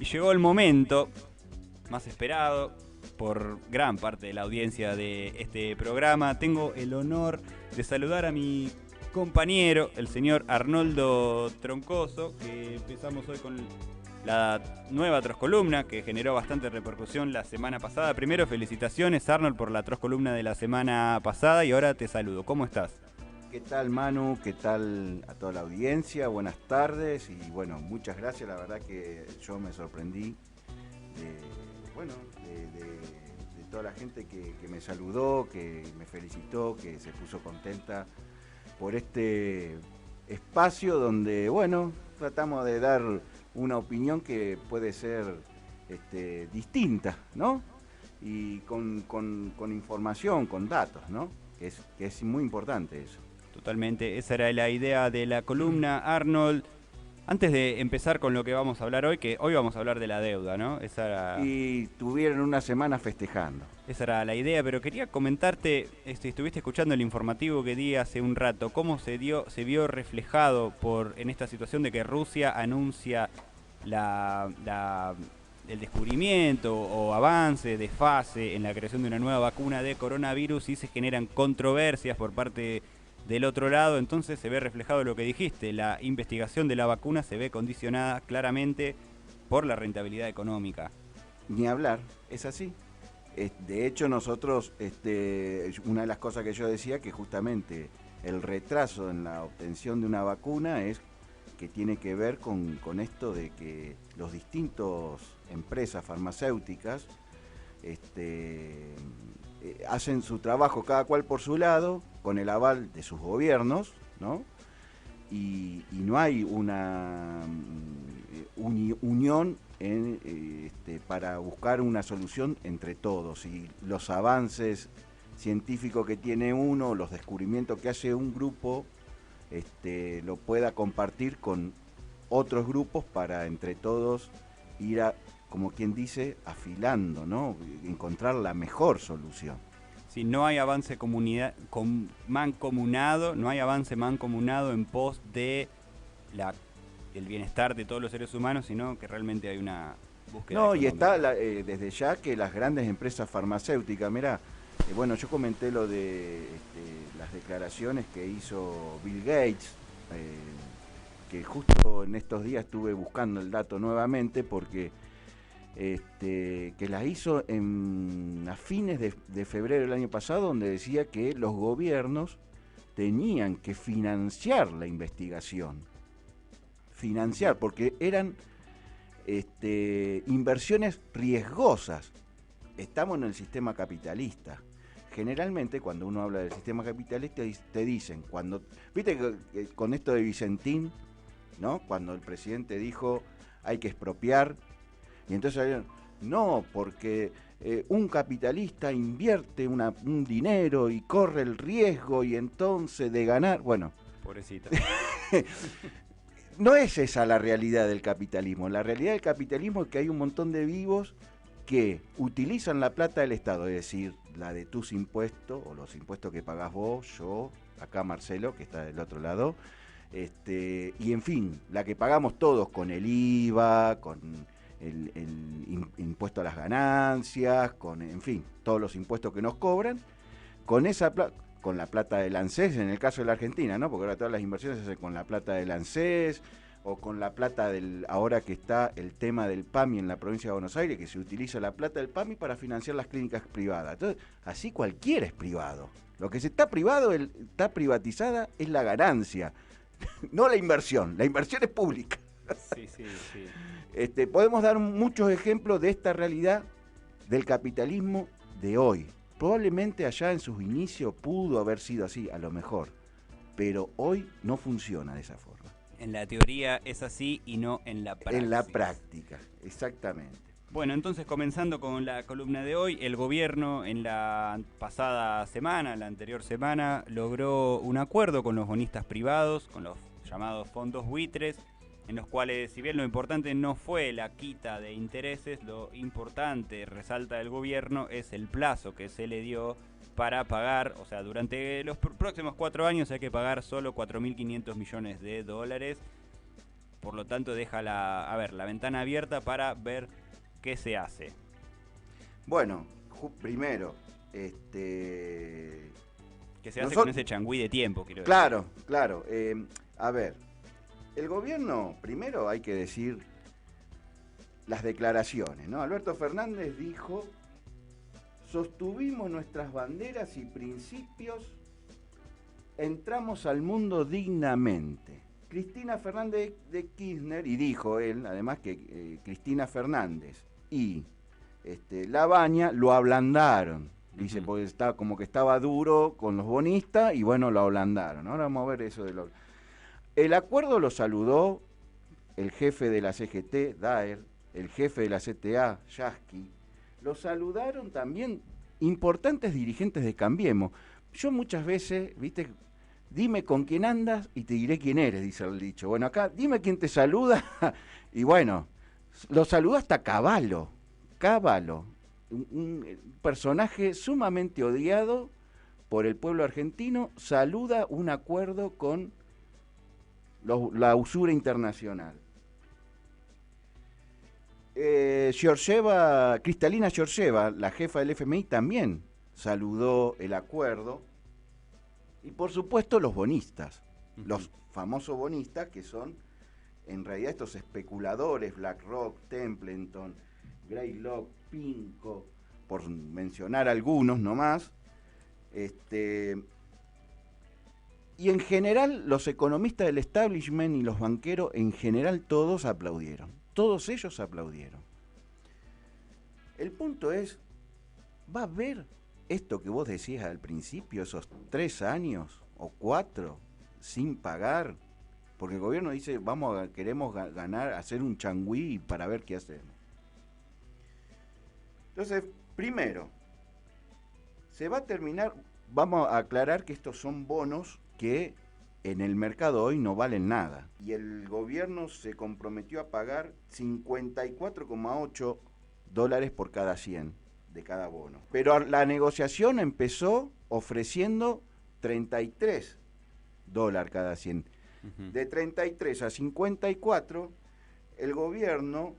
Y llegó el momento más esperado por gran parte de la audiencia de este programa. Tengo el honor de saludar a mi compañero, el señor Arnoldo Troncoso, que empezamos hoy con la nueva troscolumna que generó bastante repercusión la semana pasada. Primero, felicitaciones, Arnold, por la troscolumna de la semana pasada y ahora te saludo. ¿Cómo estás? ¿Qué tal, Manu? ¿Qué tal a toda la audiencia? Buenas tardes y bueno, muchas gracias. La verdad que yo me sorprendí de toda la gente que me saludó, que me felicitó, que se puso contenta por este espacio donde, bueno, tratamos de dar una opinión que puede ser distinta, ¿no? Y con información, con datos, ¿no? Que es muy importante eso. Totalmente, esa era la idea de la columna, Arnold. Antes de empezar con lo que vamos a hablar hoy, que hoy vamos a hablar de la deuda, ¿no? Y tuvieron una semana festejando. Esa era la idea, pero quería comentarte, estuviste escuchando el informativo que di hace un rato, cómo se vio reflejado en esta situación de que Rusia anuncia el descubrimiento o avance de fase en la creación de una nueva vacuna de coronavirus y se generan controversias por parte del otro lado. Entonces se ve reflejado lo que dijiste, la investigación de la vacuna se ve condicionada claramente por la rentabilidad económica. Ni hablar, es así. De hecho, nosotros, una de las cosas que yo decía, que justamente el retraso en la obtención de una vacuna es que tiene que ver con esto de que los distintos empresas farmacéuticas hacen su trabajo cada cual por su lado, con el aval de sus gobiernos, ¿no? Y no hay una unión para buscar una solución entre todos. Y los avances científicos que tiene uno, los descubrimientos que hace un grupo, lo pueda compartir con otros grupos para entre todos ir como quien dice, afilando, ¿no? Encontrar la mejor solución. Si no hay avance mancomunado, no hay avance mancomunado en pos de el bienestar de todos los seres humanos, sino que realmente hay una búsqueda No, y económica. está desde ya que las grandes empresas farmacéuticas, mirá, bueno, yo comenté lo de las declaraciones que hizo Bill Gates, que justo en estos días estuve buscando el dato nuevamente porque que las hizo a fines de febrero del año pasado, donde decía que los gobiernos tenían que financiar la investigación. Financiar, porque eran inversiones riesgosas. Estamos en el sistema capitalista. Generalmente cuando uno habla del sistema capitalista te dicen, viste que con esto de Vicentín, ¿no? Cuando el presidente dijo hay que expropiar, y entonces salieron, no, porque un capitalista invierte un dinero y corre el riesgo y entonces de ganar, bueno. Pobrecita. No es esa la realidad del capitalismo. La realidad del capitalismo es que hay un montón de vivos que utilizan la plata del Estado, es decir, la de tus impuestos o los impuestos que pagás vos, yo, acá Marcelo, que está del otro lado, y en fin, la que pagamos todos con el IVA, con el impuesto a las ganancias, en fin, todos los impuestos que nos cobran, con esa con la plata del ANSES, en el caso de la Argentina, ¿no? Porque ahora todas las inversiones se hacen con la plata del ANSES, o con la plata ahora que está el tema del PAMI en la provincia de Buenos Aires, que se utiliza la plata del PAMI para financiar las clínicas privadas. Entonces, así cualquiera es privado. Lo que está privatizada es la ganancia, no la inversión. La inversión es pública. Sí, sí, sí. Podemos dar muchos ejemplos de esta realidad del capitalismo de hoy. Probablemente allá en sus inicios pudo haber sido así, a lo mejor, pero hoy no funciona de esa forma. En la teoría es así y no en la práctica. En la práctica, exactamente. Bueno, entonces comenzando con la columna de hoy, el gobierno en la pasada semana, la anterior semana, logró un acuerdo con los bonistas privados, con los llamados fondos buitres, en los cuales, si bien lo importante no fue la quita de intereses, lo importante, resalta el gobierno, es el plazo que se le dio para pagar, o sea, durante los próximos 4 años hay que pagar solo 4.500 millones de dólares Por lo tanto, deja la ventana abierta para ver qué se hace. Bueno, primero, ¿Qué se hace con ese changüí de tiempo, quiero decir? Claro, claro. A ver, el gobierno, primero hay que decir las declaraciones, ¿no? Alberto Fernández dijo: sostuvimos nuestras banderas y principios, entramos al mundo dignamente. Cristina Fernández de Kirchner, y dijo él, además, que Cristina Fernández y Labaña lo ablandaron. Dice, porque está como que estaba duro con los bonistas y bueno, lo ablandaron. Ahora vamos a ver eso de lo... El acuerdo lo saludó el jefe de la CGT, Daer, el jefe de la CTA, Yasky. Lo saludaron también importantes dirigentes de Cambiemos. Yo muchas veces, viste, dime con quién andas y te diré quién eres, dice el dicho. Bueno, acá, dime quién te saluda y bueno, lo saludó hasta Cavallo. Un personaje sumamente odiado por el pueblo argentino, saluda un acuerdo con la usura internacional. Cristalina Georgieva, la jefa del FMI, también saludó el acuerdo. Y por supuesto los bonistas, los famosos bonistas, que son en realidad estos especuladores, BlackRock, Templeton, Greylock, Pinco, por mencionar algunos nomás. Y en general los economistas del establishment y los banqueros, en general todos aplaudieron. Todos ellos aplaudieron. El punto es, ¿va a haber esto que vos decías al principio, esos 3 años o 4 sin pagar? Porque el gobierno dice, queremos ganar, hacer un changüí para ver qué hacemos. Entonces, primero, se va a terminar, vamos a aclarar que estos son bonos que en el mercado hoy no valen nada. Y el gobierno se comprometió a pagar $54,8 por cada 100 de cada bono. Pero la negociación empezó ofreciendo $33 cada 100. De 33 a 54, el gobierno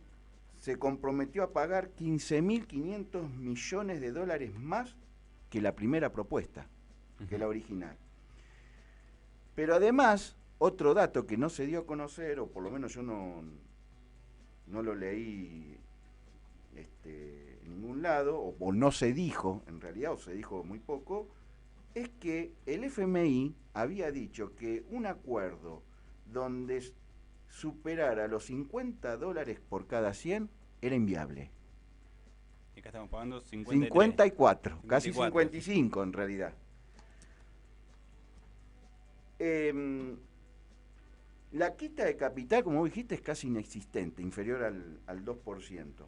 se comprometió a pagar $15.500 millones más que la primera propuesta, que la original. Pero además, otro dato que no se dio a conocer, o por lo menos yo no lo leí en ningún lado, o no se dijo, en realidad, o se dijo muy poco, es que el FMI había dicho que un acuerdo donde superara los $50 por cada 100 era inviable. Y acá estamos pagando 54, casi 55 en realidad. La quita de capital, como dijiste, es casi inexistente, inferior al 2%.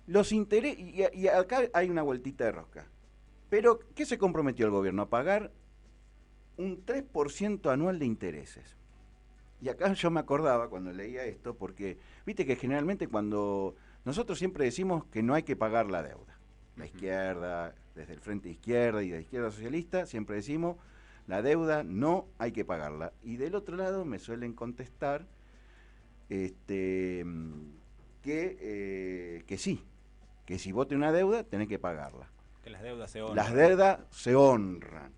Los intereses, y acá hay una vueltita de rosca. Pero, ¿qué se comprometió el gobierno? A pagar un 3% anual de intereses. Y acá yo me acordaba cuando leía esto, porque viste que generalmente cuando nosotros siempre decimos que no hay que pagar la deuda. La izquierda, desde el Frente Izquierda y de la izquierda socialista, siempre decimos la deuda no hay que pagarla. Y del otro lado me suelen contestar que sí, que si vos tenés una deuda tenés que pagarla. Que las deudas se honran. Las deudas se honran.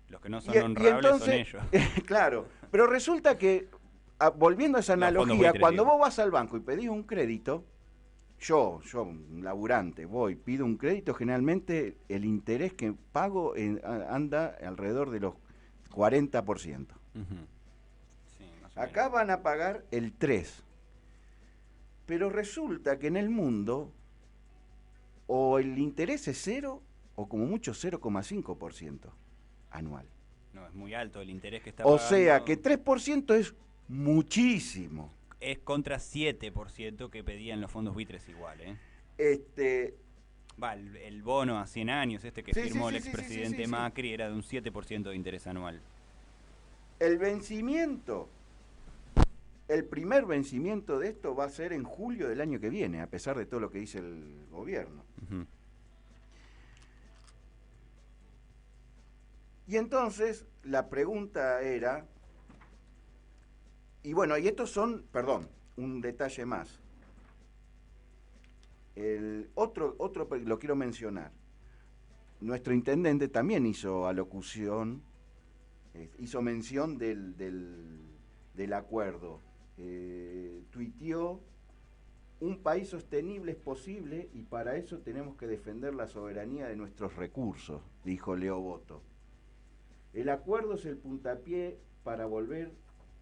Los que no son honrables entonces, son ellos. Claro, pero resulta que, volviendo a esa analogía, cuando vos vas al banco y pedís un crédito, yo, un laburante, pido un crédito, generalmente el interés que pago anda alrededor de los 40%. Sí, acá van a pagar el 3%. Pero resulta que en el mundo o el interés es 0 o como mucho 0,5% anual. No, es muy alto el interés que está pagando. O pagando. sea que 3% es muchísimo. Es contra 7% que pedían los fondos buitres igual, ¿eh? El bono a 100 años, que firmó el expresidente Macri, era de un 7% de interés anual. El vencimiento, el primer vencimiento de esto va a ser en julio del año que viene, a pesar de todo lo que dice el gobierno. Y entonces la pregunta era, Y bueno, y estos son, perdón, un detalle más. El otro lo quiero mencionar. Nuestro intendente también hizo alocución, hizo mención del acuerdo. Tuiteó: un país sostenible es posible y para eso tenemos que defender la soberanía de nuestros recursos, dijo Leo Boto. El acuerdo es el puntapié para volver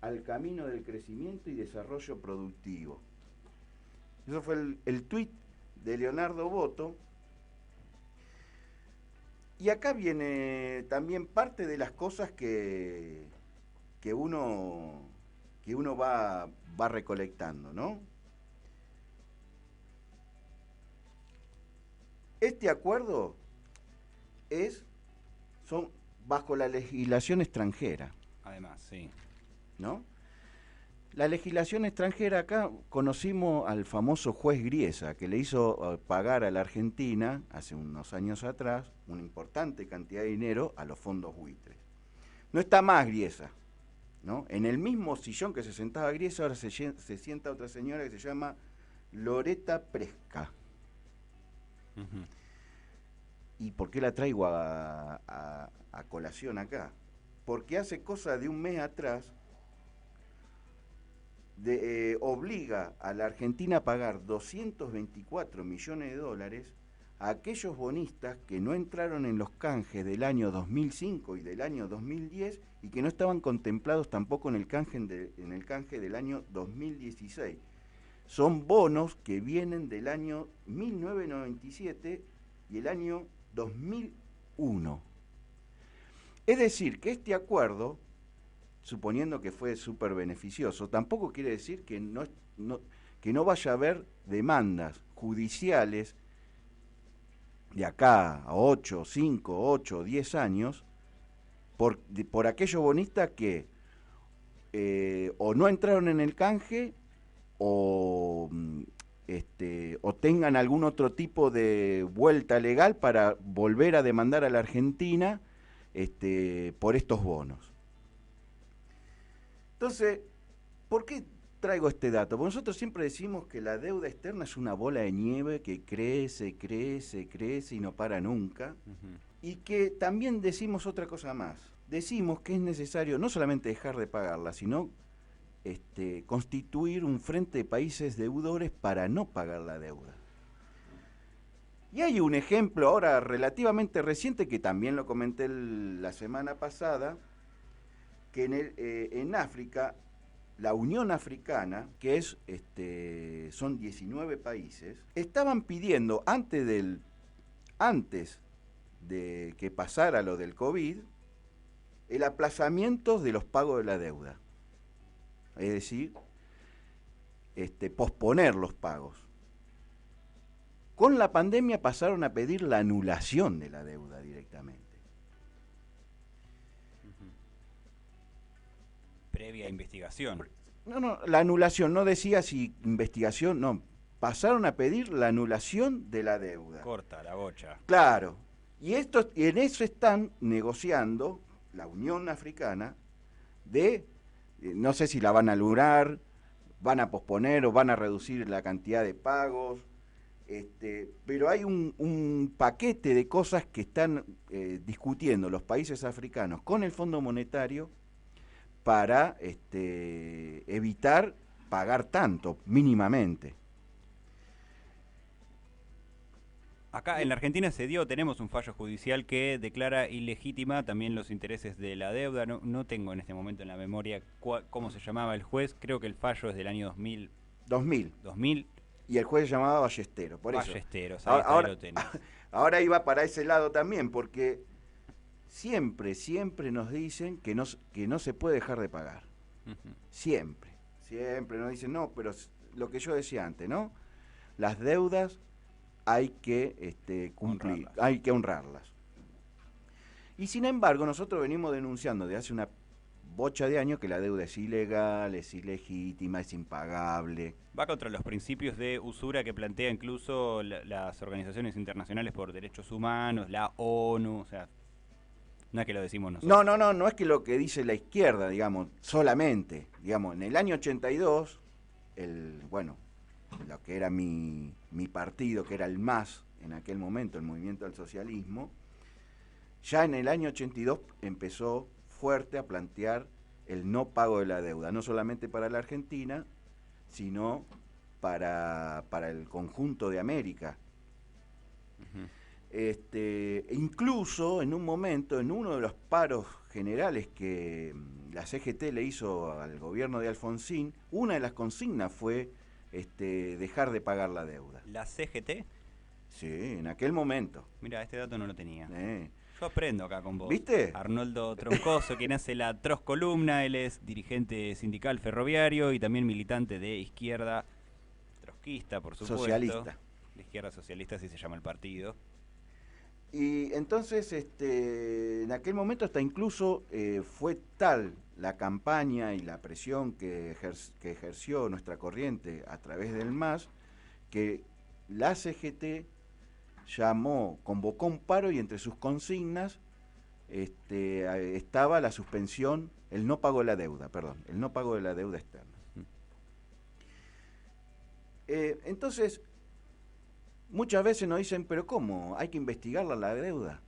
al camino del crecimiento y desarrollo productivo. Eso fue el tuit de Leonardo Boto. Y acá viene también parte de las cosas que uno va recolectando, ¿no? Este acuerdo son bajo la legislación extranjera. Además, sí. ¿No? La legislación extranjera, acá conocimos al famoso juez Griesa, que le hizo pagar a la Argentina, hace unos años atrás, una importante cantidad de dinero a los fondos buitres. No está más Griesa, ¿no? En el mismo sillón que se sentaba Griesa, ahora se sienta otra señora que se llama Loreta Presca. Uh-huh. ¿Y por qué la traigo a colación acá? Porque hace cosa de un mes atrás obliga a la Argentina a pagar 224 millones de dólares a aquellos bonistas que no entraron en los canjes del año 2005 y del año 2010 y que no estaban contemplados tampoco en el canje del año 2016. Son bonos que vienen del año 1997 y el año 2001. Es decir, que este acuerdo, suponiendo que fue súper beneficioso, tampoco quiere decir que no vaya a haber demandas judiciales de acá a 8, 5, 8, 10 años por aquellos bonistas que o no entraron en el canje o tengan algún otro tipo de vuelta legal para volver a demandar a la Argentina por estos bonos. Entonces, ¿por qué traigo este dato? Porque nosotros siempre decimos que la deuda externa es una bola de nieve que crece, crece, crece y no para nunca. Uh-huh. Y que también decimos otra cosa más. Decimos que es necesario no solamente dejar de pagarla, sino constituir un frente de países deudores para no pagar la deuda. Y hay un ejemplo ahora relativamente reciente, que también lo comenté la semana pasada, que en África, la Unión Africana, que son 19 países, estaban pidiendo antes de que pasara lo del COVID, el aplazamiento de los pagos de la deuda. Es decir, posponer los pagos. Con la pandemia pasaron a pedir la anulación de la deuda directamente. Previa investigación. No, la anulación, no decía si investigación, no. Pasaron a pedir la anulación de la deuda. Corta la bocha. Claro. Y en eso están negociando la Unión Africana no sé si la van a anular, van a posponer o van a reducir la cantidad de pagos. Pero hay un paquete de cosas que están discutiendo los países africanos con el Fondo Monetario para evitar pagar tanto, mínimamente. Acá en la Argentina tenemos un fallo judicial que declara ilegítima también los intereses de la deuda. No tengo en este momento en la memoria cómo se llamaba el juez. Creo que el fallo es del año 2000. 2000. Y el juez se llamaba Ballesteros, por eso. Ballesteros, ahí lo tenés. Ahora iba para ese lado también, porque siempre nos dicen que no se puede dejar de pagar. Uh-huh. Siempre nos dicen, no, pero lo que yo decía antes, ¿no? Las deudas hay que cumplir, hay que honrarlas. Y sin embargo, nosotros venimos denunciando de hace una bocha de años que la deuda es ilegal, es ilegítima, es impagable. Va contra los principios de usura que plantea incluso las organizaciones internacionales por derechos humanos, la ONU, o sea, No es que lo decimos nosotros. No es que lo que dice la izquierda, digamos, solamente. Digamos, en el año 82, lo que era mi partido, que era el MAS, en aquel momento, el Movimiento al Socialismo, ya en el año 82 empezó fuerte a plantear el no pago de la deuda, no solamente para la Argentina, sino para el conjunto de América. Ujú. Incluso en un momento, en uno de los paros generales que la CGT le hizo al gobierno de Alfonsín, una de las consignas fue dejar de pagar la deuda. ¿La CGT? Sí, en aquel momento. Mira, este dato no lo tenía. Yo aprendo acá con vos. ¿Viste? Arnoldo Troncoso, quien hace la Atroz Columna, él es dirigente sindical ferroviario y también militante de izquierda trotskista, por supuesto. Socialista. La izquierda socialista, así se llama el partido. Y entonces, en aquel momento hasta incluso fue tal la campaña y la presión que ejerció nuestra corriente a través del MAS, que la CGT convocó un paro y entre sus consignas estaba la suspensión, el no pago de la deuda externa. Entonces, muchas veces nos dicen, pero ¿cómo? ¿Hay que investigarla la deuda?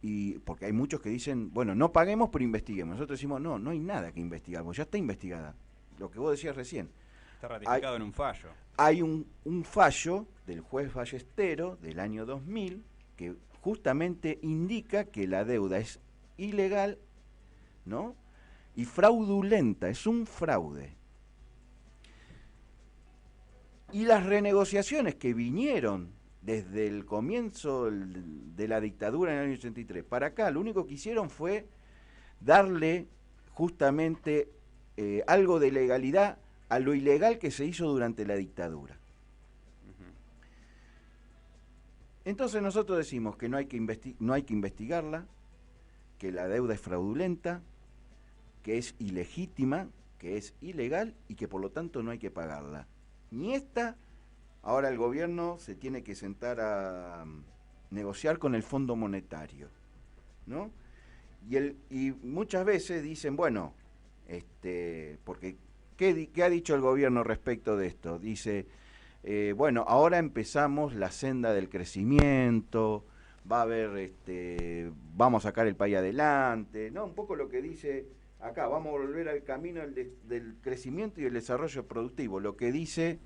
Y porque hay muchos que dicen, bueno, no paguemos, pero investiguemos. Nosotros decimos, no hay nada que investigar, porque ya está investigada. Lo que vos decías recién. Está ratificado en un fallo. Hay un fallo del juez Ballestero del año 2000 que justamente indica que la deuda es ilegal, ¿no? Y fraudulenta, es un fraude. Y las renegociaciones que vinieron desde el comienzo de la dictadura en el año 83 para acá, lo único que hicieron fue darle justamente algo de legalidad a lo ilegal que se hizo durante la dictadura. Entonces nosotros decimos que no hay que investigarla, que la deuda es fraudulenta, que es ilegítima, que es ilegal y que por lo tanto no hay que pagarla. Ni esta, ahora el gobierno se tiene que sentar a negociar con el Fondo Monetario, ¿no? Y muchas veces dicen, bueno, porque ¿qué ha dicho el gobierno respecto de esto? Dice, bueno, ahora empezamos la senda del crecimiento, va a haber, vamos a sacar el país adelante, ¿no? Un poco lo que dice acá, vamos a volver al camino del crecimiento y el desarrollo productivo, lo que dice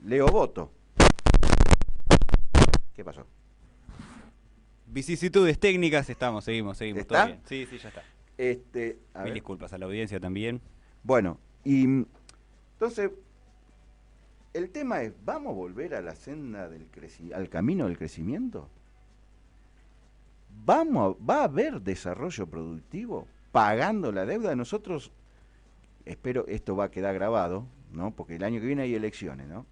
Leo Boto. ¿Qué pasó? Vicisitudes técnicas, seguimos, ¿Está? todo bien. Sí, ya está. A Mil ver. disculpas a la audiencia también. Bueno, y entonces, el tema es, ¿vamos a volver a la senda al camino del crecimiento? ¿Va a haber desarrollo productivo pagando la deuda? Nosotros, espero, esto va a quedar grabado, ¿no? Porque el año que viene hay elecciones, ¿no?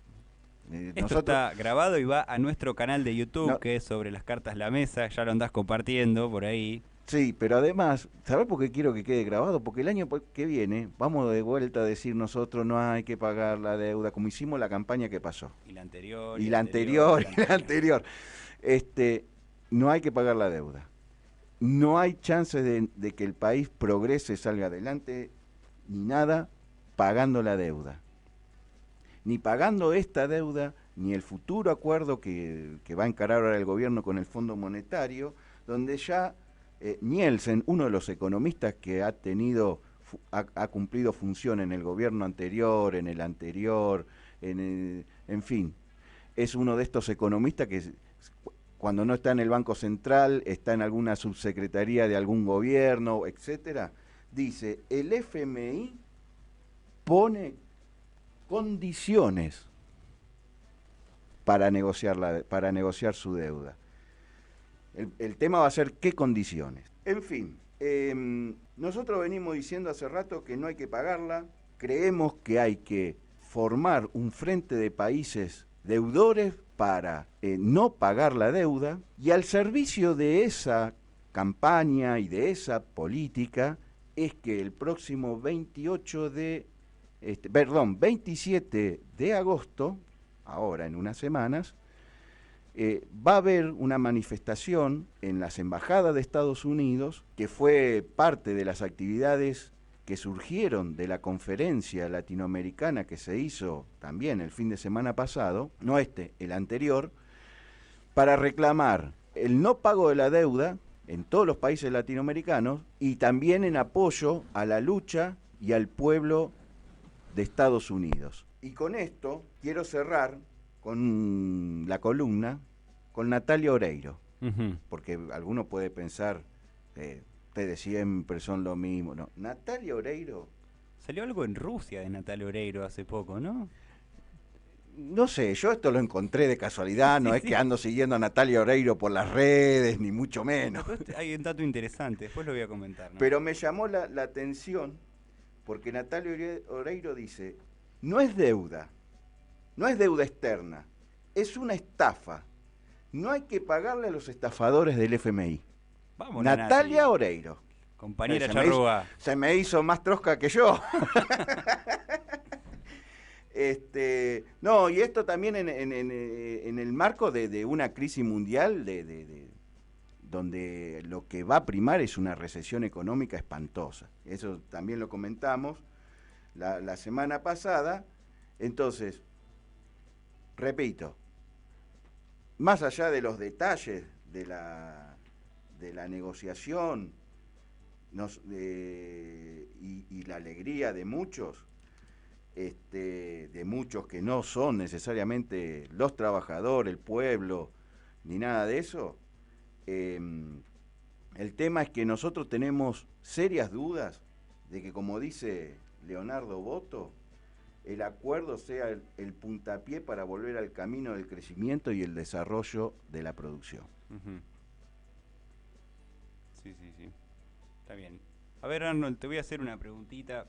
Esto está grabado y va a nuestro canal de YouTube, que es Sobre las Cartas La Mesa, ya lo andás compartiendo por ahí. Sí, pero además, ¿sabés por qué quiero que quede grabado? Porque el año que viene vamos de vuelta a decir nosotros no hay que pagar la deuda, como hicimos la campaña que pasó. Y la anterior. Y la anterior. No hay que pagar la deuda. No hay chance de que el país progrese, salga adelante, ni nada, pagando la deuda. Ni pagando esta deuda, ni el futuro acuerdo que va a encarar ahora el gobierno con el Fondo Monetario, donde ya Nielsen, uno de los economistas que ha cumplido función en el gobierno anterior, en el anterior, en fin, es uno de estos economistas que cuando no está en el Banco Central, está en alguna subsecretaría de algún gobierno, etcétera, dice, el FMI pone condiciones para negociar su deuda. El tema va a ser qué condiciones. En fin, nosotros venimos diciendo hace rato que no hay que pagarla, creemos que hay que formar un frente de países deudores para no pagar la deuda, y al servicio de esa campaña y de esa política es que el próximo 27 de agosto, ahora en unas semanas, va a haber una manifestación en las embajadas de Estados Unidos, que fue parte de las actividades que surgieron de la conferencia latinoamericana que se hizo también el fin de semana pasado, no el anterior, para reclamar el no pago de la deuda en todos los países latinoamericanos y también en apoyo a la lucha y al pueblo de Estados Unidos. Y con esto quiero cerrar con la columna con Natalia Oreiro, porque alguno puede pensar, ustedes siempre son lo mismo. No, Natalia Oreiro... Salió algo en Rusia de Natalia Oreiro hace poco, ¿no? No sé, yo esto lo encontré de casualidad, no es que ando siguiendo a Natalia Oreiro por las redes, ni mucho menos. Hay un dato interesante, después lo voy a comentar, ¿no? Pero me llamó la atención, porque Natalia Oreiro dice, no es deuda externa, es una estafa. No hay que pagarle a los estafadores del FMI. Vamos, Natalia Nati. Oreiro. Compañera charrúa. Se me hizo más trosca que yo. No, y esto también en el marco de una crisis mundial donde lo que va a primar es una recesión económica espantosa. Eso también lo comentamos la semana pasada. Entonces, repito, más allá de los detalles de la negociación y la alegría de muchos, de muchos que no son necesariamente los trabajadores, el pueblo, ni nada de eso, el tema es que nosotros tenemos serias dudas de que, como dice Leonardo Boto, el acuerdo sea el puntapié para volver al camino del crecimiento y el desarrollo de la producción. Sí. Está bien. A ver, Arnold, te voy a hacer una preguntita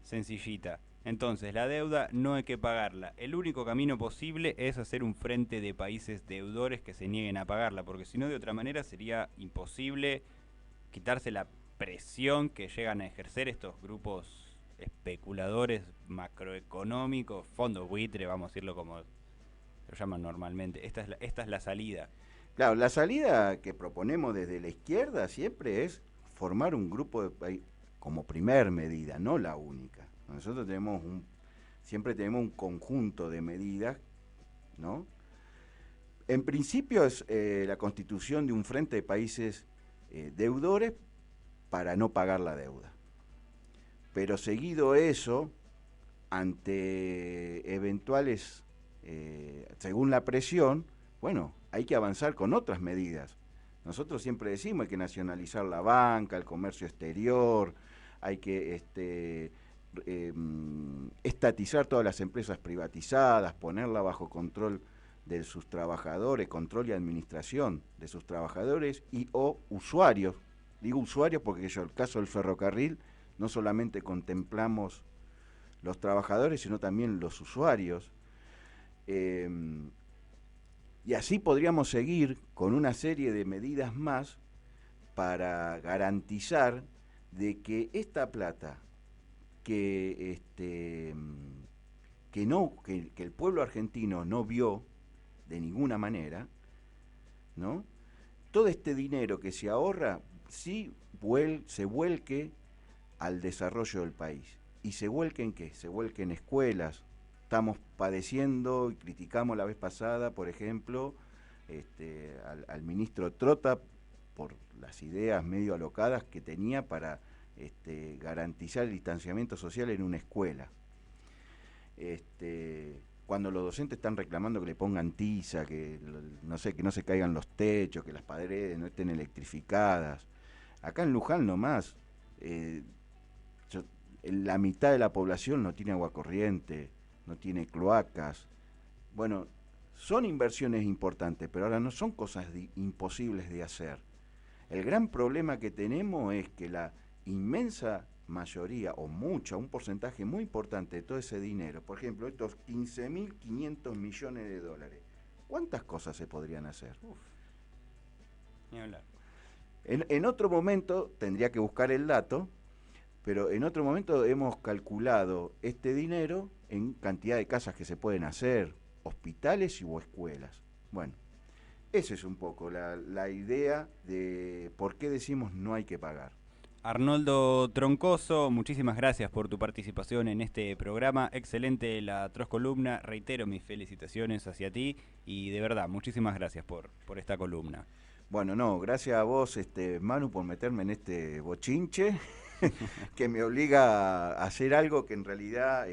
sencillita. Entonces, la deuda no hay que pagarla. El único camino posible es hacer un frente de países deudores que se nieguen a pagarla, porque si no, de otra manera sería imposible quitarse la presión que llegan a ejercer estos grupos especuladores macroeconómicos, fondos buitre, vamos a decirlo como lo llaman normalmente. Esta es la salida. Claro, la salida que proponemos desde la izquierda siempre es formar un grupo de países como primer medida, no la única. Nosotros siempre tenemos un conjunto de medidas, ¿no? En principio es la constitución de un frente de países deudores para no pagar la deuda. Pero seguido eso, ante eventuales, según la presión, bueno, hay que avanzar con otras medidas. Nosotros siempre decimos hay que nacionalizar la banca, el comercio exterior, hay que estatizar todas las empresas privatizadas, ponerla bajo control de sus trabajadores, control y administración de sus trabajadores y o usuarios. Digo usuarios porque en el caso del ferrocarril no solamente contemplamos los trabajadores, sino también los usuarios. Y así podríamos seguir con una serie de medidas más para garantizar de que esta plata que el pueblo argentino no vio de ninguna manera, ¿no? Todo este dinero que se ahorra sí se vuelque al desarrollo del país. ¿Y se vuelque en qué? Se vuelque en escuelas. Estamos padeciendo y criticamos la vez pasada, por ejemplo, al ministro Trota por las ideas medio alocadas que tenía para garantizar el distanciamiento social en una escuela. Cuando los docentes están reclamando que le pongan tiza, que no se caigan los techos, que las paredes no estén electrificadas. Acá en Luján nomás, la mitad de la población no tiene agua corriente, no tiene cloacas. Bueno, son inversiones importantes, pero ahora no son cosas imposibles de hacer. El gran problema que tenemos es que la inmensa mayoría, o un porcentaje muy importante de todo ese dinero, por ejemplo, estos 15.500 millones de dólares, ¿cuántas cosas se podrían hacer? Ni hablar. En otro momento, tendría que buscar el dato, pero en otro momento hemos calculado este dinero en cantidad de casas que se pueden hacer, hospitales o escuelas. Bueno, eso es un poco la idea de por qué decimos no hay que pagar. Arnoldo Troncoso, muchísimas gracias por tu participación en este programa. Excelente la atroz columna. Reitero mis felicitaciones hacia ti y de verdad, muchísimas gracias por esta columna. Bueno, no, gracias a vos, Manu, por meterme en este bochinche que me obliga a hacer algo que en realidad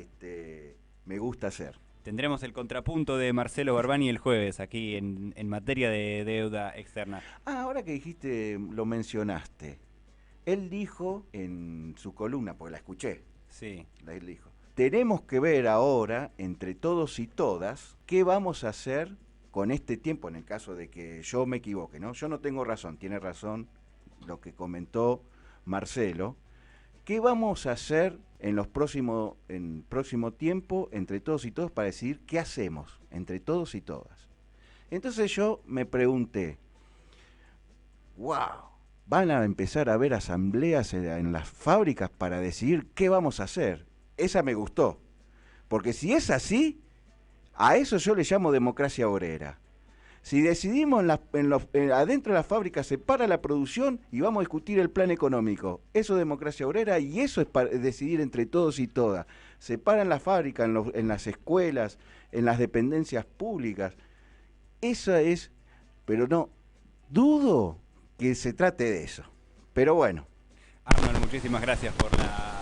me gusta hacer. Tendremos el contrapunto de Marcelo Barbani el jueves aquí en materia de deuda externa. Ah, ahora que dijiste, lo mencionaste. Él dijo en su columna, porque la escuché, Sí. él dijo, tenemos que ver ahora, entre todos y todas, qué vamos a hacer con este tiempo, en el caso de que yo me equivoque, ¿no? Yo no tengo razón, tiene razón lo que comentó Marcelo. ¿Qué vamos a hacer en próximo tiempo, entre todos y todas, para decir qué hacemos, entre todos y todas? Entonces yo me pregunté, wow, van a empezar a haber asambleas en las fábricas para decidir qué vamos a hacer. Esa me gustó, porque si es así, a eso yo le llamo democracia obrera. Si decidimos adentro de las fábricas se para la producción y vamos a discutir el plan económico, eso es democracia obrera y eso es decidir entre todos y todas. Se paran las fábricas, en las escuelas, en las dependencias públicas. Esa es, pero no, dudo que se trate de eso. Pero bueno. Arnold, muchísimas gracias por la